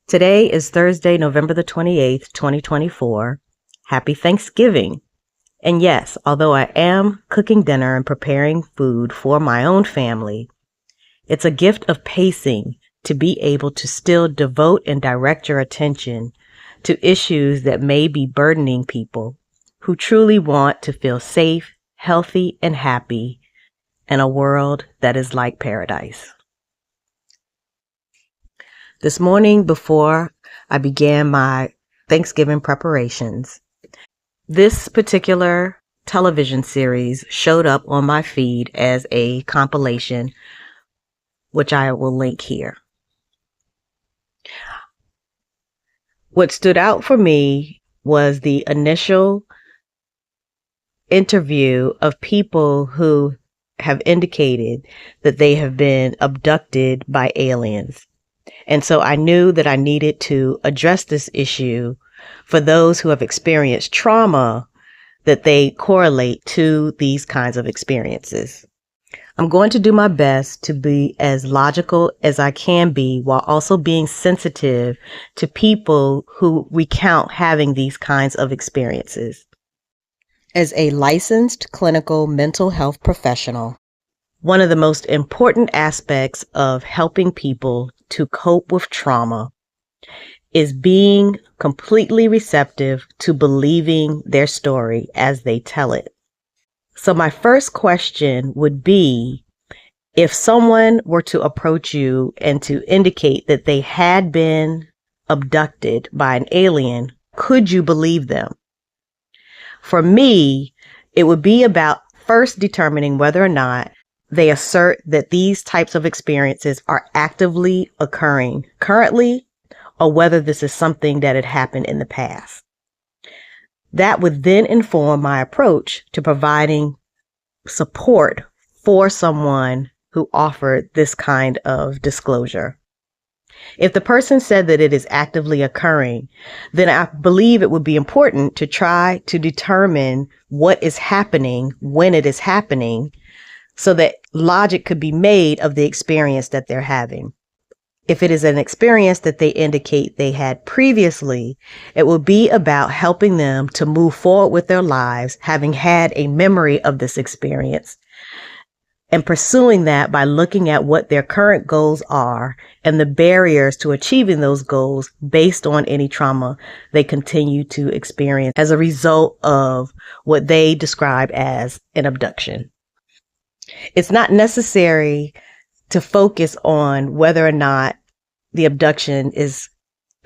Today is Thursday, November the 28th, 2024. Happy Thanksgiving. And yes, although I am cooking dinner and preparing food for my own family, it's a gift of pacing to be able to still devote and direct your attention to issues that may be burdening people who truly want to feel safe, healthy, and happy in a world that is like paradise. This morning, before I began my Thanksgiving preparations, this particular television series showed up on my feed as a compilation, which I will link here. What stood out for me was the initial interview of people who have indicated that they have been abducted by aliens. And so I knew that I needed to address this issue for those who have experienced trauma that they correlate to these kinds of experiences. I'm going to do my best to be as logical as I can be while also being sensitive to people who recount having these kinds of experiences. As a licensed clinical mental health professional, one of the most important aspects of helping people to cope with trauma is being completely receptive to believing their story as they tell it. So my first question would be, if someone were to approach you and to indicate that they had been abducted by an alien, could you believe them? For me, it would be about first determining whether or not they assert that these types of experiences are actively occurring currently, or whether this is something that had happened in the past. That would then inform my approach to providing support for someone who offered this kind of disclosure. If the person said that it is actively occurring, then I believe it would be important to try to determine what is happening when it is happening, so that logic could be made of the experience that they're having. If it is an experience that they indicate they had previously, it will be about helping them to move forward with their lives, having had a memory of this experience, and pursuing that by looking at what their current goals are and the barriers to achieving those goals based on any trauma they continue to experience as a result of what they describe as an abduction. It's not necessary to focus on whether or not the abduction is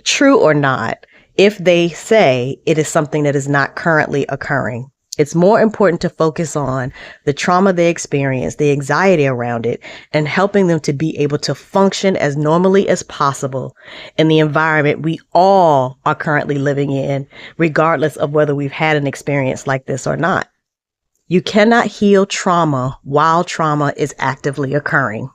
true or not if they say it is something that is not currently occurring. It's more important to focus on the trauma they experience, the anxiety around it, and helping them to be able to function as normally as possible in the environment we all are currently living in, regardless of whether we've had an experience like this or not. You cannot heal trauma while trauma is actively occurring.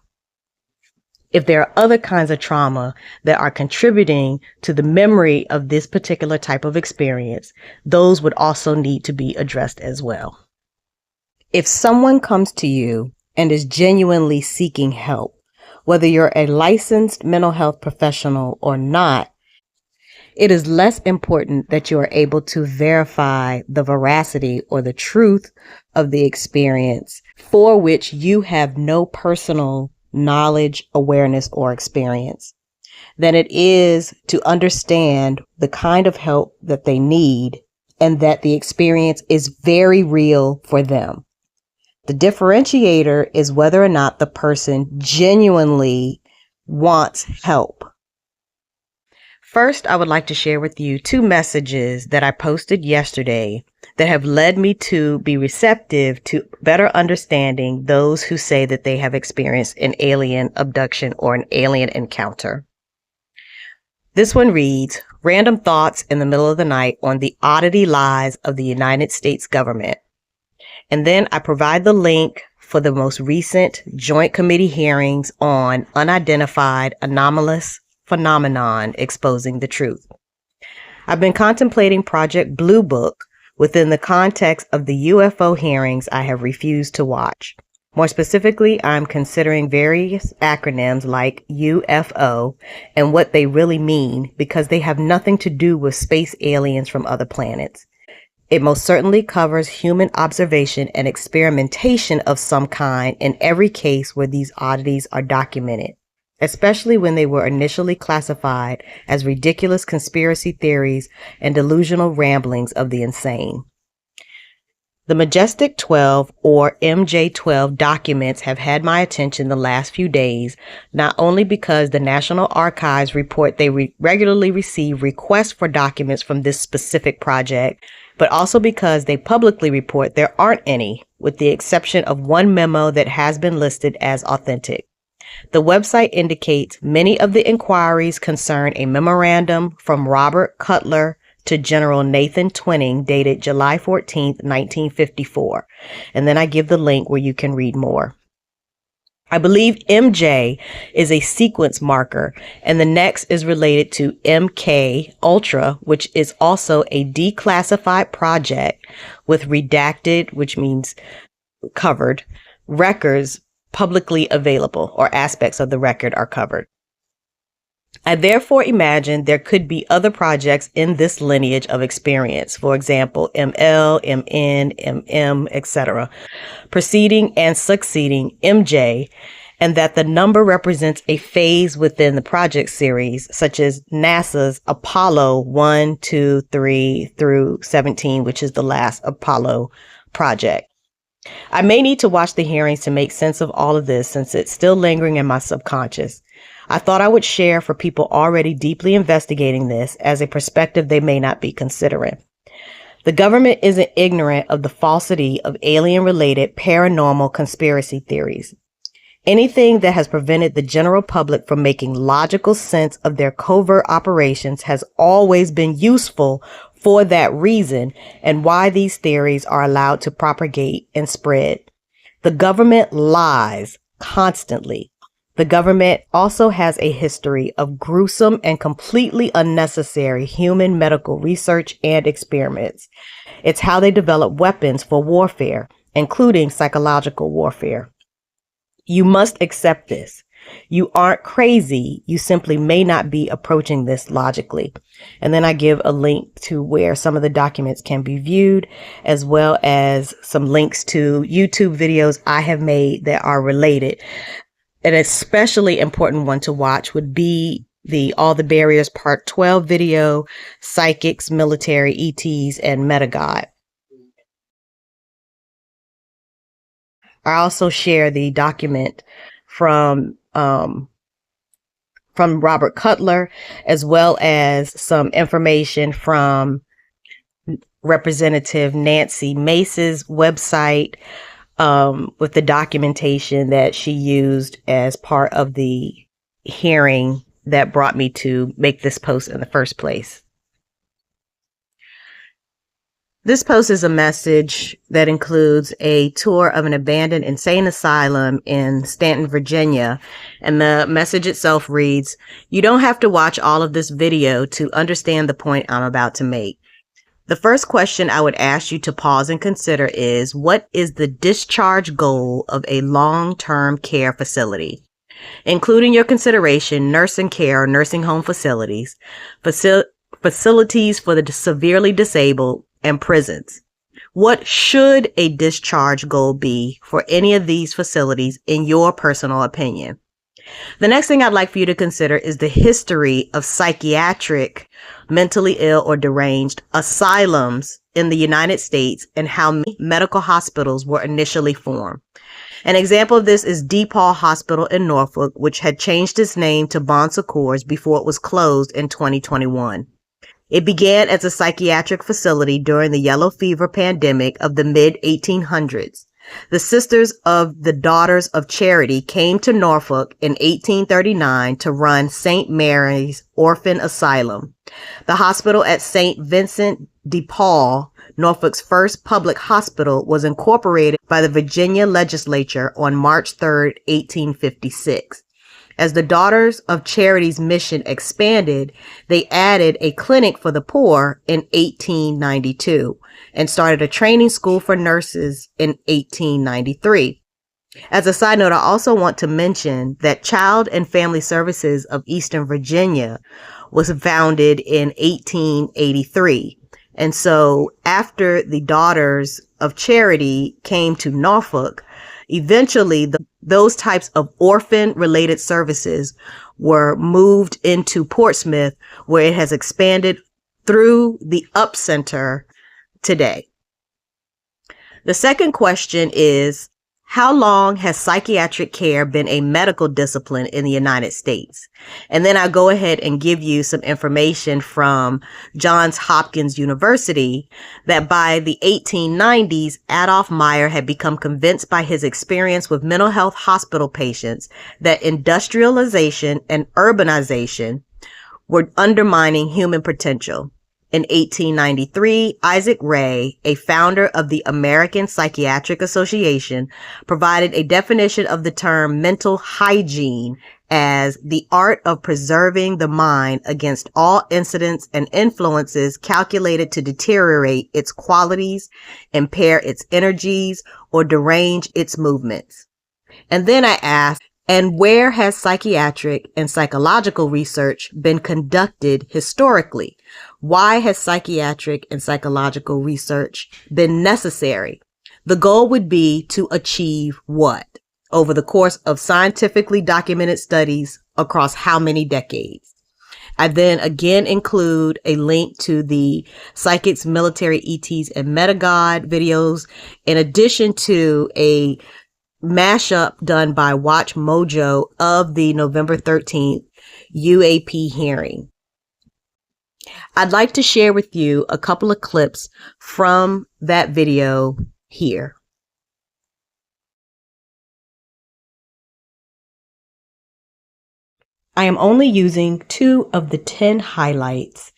If there are other kinds of trauma that are contributing to the memory of this particular type of experience, those would also need to be addressed as well. If someone comes to you and is genuinely seeking help, whether you're a licensed mental health professional or not, it is less important that you are able to verify the veracity or the truth of the experience for which you have no personal knowledge, awareness, or experience than it is to understand the kind of help that they need and that the experience is very real for them. The differentiator is whether or not the person genuinely wants help. First, I would like to share with you 2 messages that I posted yesterday that have led me to be receptive to better understanding those who say that they have experienced an alien abduction or an alien encounter. This one reads, "Random thoughts in the middle of the night on the oddity lies of the United States government." And then I provide the link for the most recent Joint Committee hearings on unidentified anomalous phenomenon exposing the truth. I've been contemplating Project Blue Book within the context of the UFO hearings I have refused to watch. More specifically, I'm considering various acronyms like UFO and what they really mean because they have nothing to do with space aliens from other planets. It most certainly covers human observation and experimentation of some kind in every case where these oddities are documented, especially when they were initially classified as ridiculous conspiracy theories and delusional ramblings of the insane. The Majestic 12 or MJ-12 documents have had my attention the last few days, not only because the National Archives report they regularly receive requests for documents from this specific project, but also because they publicly report there aren't any, with the exception of one memo that has been listed as authentic. The website indicates many of the inquiries concern a memorandum from Robert Cutler to General Nathan Twining dated July 14, 1954. And then I give the link where you can read more. I believe MJ is a sequence marker, and the next is related to MK Ultra, which is also a declassified project with redacted, which means covered, records publicly available, or aspects of the record are covered. I therefore imagine there could be other projects in this lineage of experience, for example, ML, MN, MM, etc., preceding and succeeding MJ, and that the number represents a phase within the project series, such as NASA's Apollo 1, 2, 3 through 17, which is the last Apollo project. I may need to watch the hearings to make sense of all of this since it's still lingering in my subconscious. I thought I would share for people already deeply investigating this as a perspective they may not be considering. The government isn't ignorant of the falsity of alien-related paranormal conspiracy theories. Anything that has prevented the general public from making logical sense of their covert operations has always been useful for that reason and why these theories are allowed to propagate and spread. The government lies constantly. The government also has a history of gruesome and completely unnecessary human medical research and experiments. It's how they develop weapons for warfare, including psychological warfare. You must accept this. You aren't crazy. You simply may not be approaching this logically. And then I give a link to where some of the documents can be viewed, as well as some links to YouTube videos I have made that are related. An especially important one to watch would be the All the Barriers Part 12 video, Psychics, Military, ETs, and Metagod. I also share the document from Robert Cutler, as well as some information from Representative Nancy Mace's website, with the documentation that she used as part of the hearing that brought me to make this post in the first place. This post is a message that includes a tour of an abandoned insane asylum in Stanton, Virginia, and the message itself reads, "You don't have to watch all of this video to understand the point I'm about to make. The first question I would ask you to pause and consider is, what is the discharge goal of a long-term care facility? Including your consideration, nursing care or nursing home facilities, facilities for the severely disabled, and prisons. What should a discharge goal be for any of these facilities in your personal opinion? The next thing I'd like for you to consider is the history of psychiatric, mentally ill or deranged asylums in the United States and how medical hospitals were initially formed. An example of this is DePaul Hospital in Norfolk, which had changed its name to Bon Secours before it was closed in 2021. It began as a psychiatric facility during the yellow fever pandemic of the mid-1800s. The Sisters of the Daughters of Charity came to Norfolk in 1839 to run St. Mary's Orphan Asylum. The hospital at St. Vincent de Paul, Norfolk's first public hospital, was incorporated by the Virginia legislature on March 3, 1856. As the Daughters of Charity's mission expanded, they added a clinic for the poor in 1892 and started a training school for nurses in 1893. As a side note, I also want to mention that Child and Family Services of Eastern Virginia was founded in 1883. And so after the Daughters of Charity came to Norfolk, eventually those types of orphan related services were moved into Portsmouth, where it has expanded through the Up Center today. The second question is, how long has psychiatric care been a medical discipline in the United States? And then I'll go ahead and give you some information from Johns Hopkins University that by the 1890s, Adolf Meyer had become convinced by his experience with mental health hospital patients that industrialization and urbanization were undermining human potential. In 1893, Isaac Ray, a founder of the American Psychiatric Association, provided a definition of the term mental hygiene as the art of preserving the mind against all incidents and influences calculated to deteriorate its qualities, impair its energies, or derange its movements. And then I asked, and where has psychiatric and psychological research been conducted historically? Why has psychiatric and psychological research been necessary? The goal would be to achieve what? Over the course of scientifically documented studies across how many decades? I then again include a link to the Psychics, Military, ETs, and Metagod videos, in addition to a mashup done by Watch Mojo of the November 13th UAP hearing. I'd like to share with you a couple of clips from that video here. I am only using 2 of the 10 highlights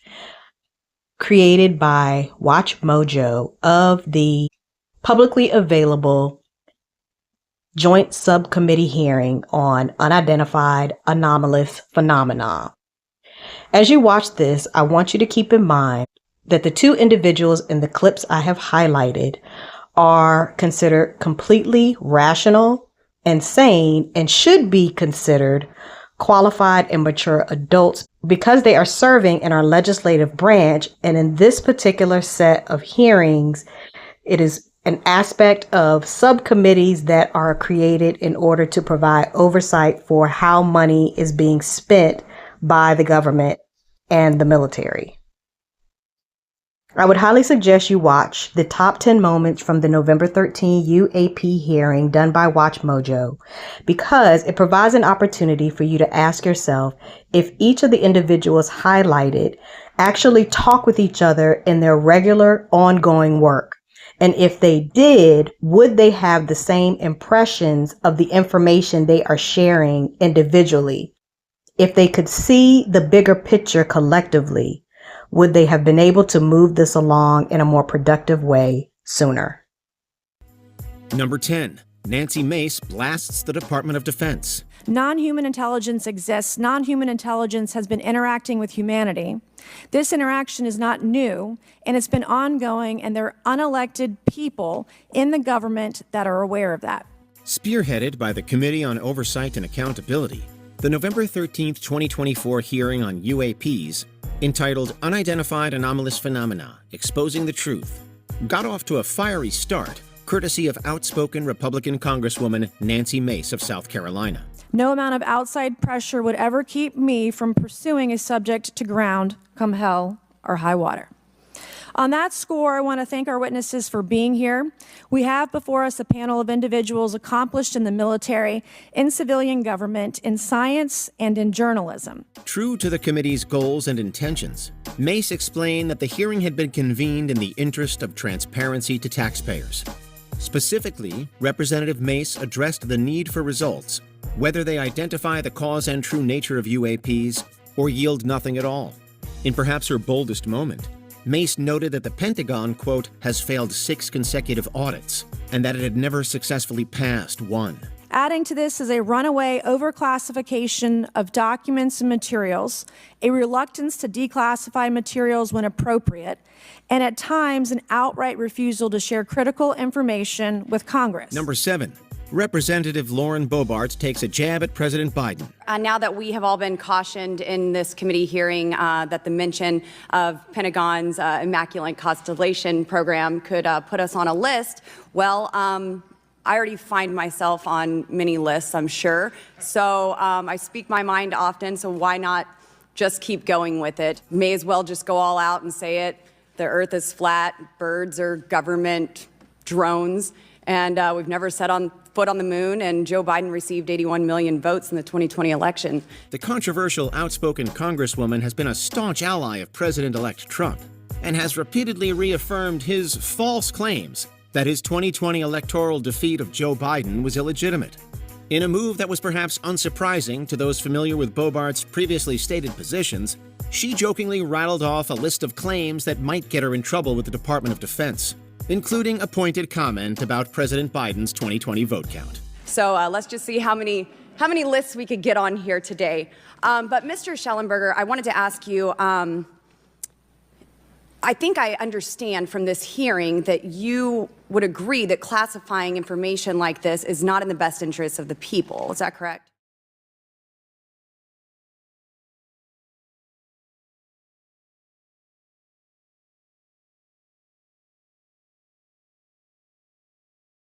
created by Watch Mojo of the publicly available Joint Subcommittee hearing on unidentified anomalous phenomena. As you watch this, I want you to keep in mind that the 2 individuals in the clips I have highlighted are considered completely rational and sane and should be considered qualified and mature adults because they are serving in our legislative branch. And in this particular set of hearings, it is an aspect of subcommittees that are created in order to provide oversight for how money is being spent by the government and the military. I would highly suggest you watch the top 10 moments from the November 13 UAP hearing done by Watch Mojo, because it provides an opportunity for you to ask yourself if each of the individuals highlighted actually talk with each other in their regular ongoing work. And if they did, would they have the same impressions of the information they are sharing individually? If they could see the bigger picture collectively, would they have been able to move this along in a more productive way sooner? Number 10. Nancy Mace blasts the Department of Defense. Non-human intelligence exists. Non-human intelligence has been interacting with humanity. This interaction is not new, and it's been ongoing, and there are unelected people in the government that are aware of that. Spearheaded by the Committee on Oversight and Accountability, the November 13, 2024 hearing on UAPs, entitled Unidentified Anomalous Phenomena, Exposing the Truth, got off to a fiery start, courtesy of outspoken Republican Congresswoman Nancy Mace of South Carolina. No amount of outside pressure would ever keep me from pursuing a subject to ground, come hell or high water. On that score, I want to thank our witnesses for being here. We have before us a panel of individuals accomplished in the military, in civilian government, in science, and in journalism. True to the committee's goals and intentions, Mace explained that the hearing had been convened in the interest of transparency to taxpayers. Specifically, Representative Mace addressed the need for results, whether they identify the cause and true nature of UAPs or yield nothing at all. In perhaps her boldest moment, Mace noted that the Pentagon, quote, has failed 6 consecutive audits and that it had never successfully passed one. Adding to this is a runaway overclassification of documents and materials, a reluctance to declassify materials when appropriate, and at times an outright refusal to share critical information with Congress. Number 7. Representative Lauren Boebert takes a jab at President Biden. Now that we have all been cautioned in this committee hearing that the mention of Pentagon's Immaculate Constellation program could put us on a list, well, I already find myself on many lists, I'm sure. So I speak my mind often, so why not just keep going with it? May as well just go all out and say it. The earth is flat, birds are government drones, and we've never set foot on the moon, and Joe Biden received 81 million votes in the 2020 election. The controversial, outspoken Congresswoman has been a staunch ally of President-elect Trump and has repeatedly reaffirmed his false claims that his 2020 electoral defeat of Joe Biden was illegitimate. In a move that was perhaps unsurprising to those familiar with Boebert's previously stated positions, she jokingly rattled off a list of claims that might get her in trouble with the Department of Defense, including a pointed comment about President Biden's 2020 vote count. So let's just see how many lists we could get on here today. But Mr. Schellenberger, I wanted to ask you, I think I understand from this hearing that you would agree that classifying information like this is not in the best interest of the people. Is that correct?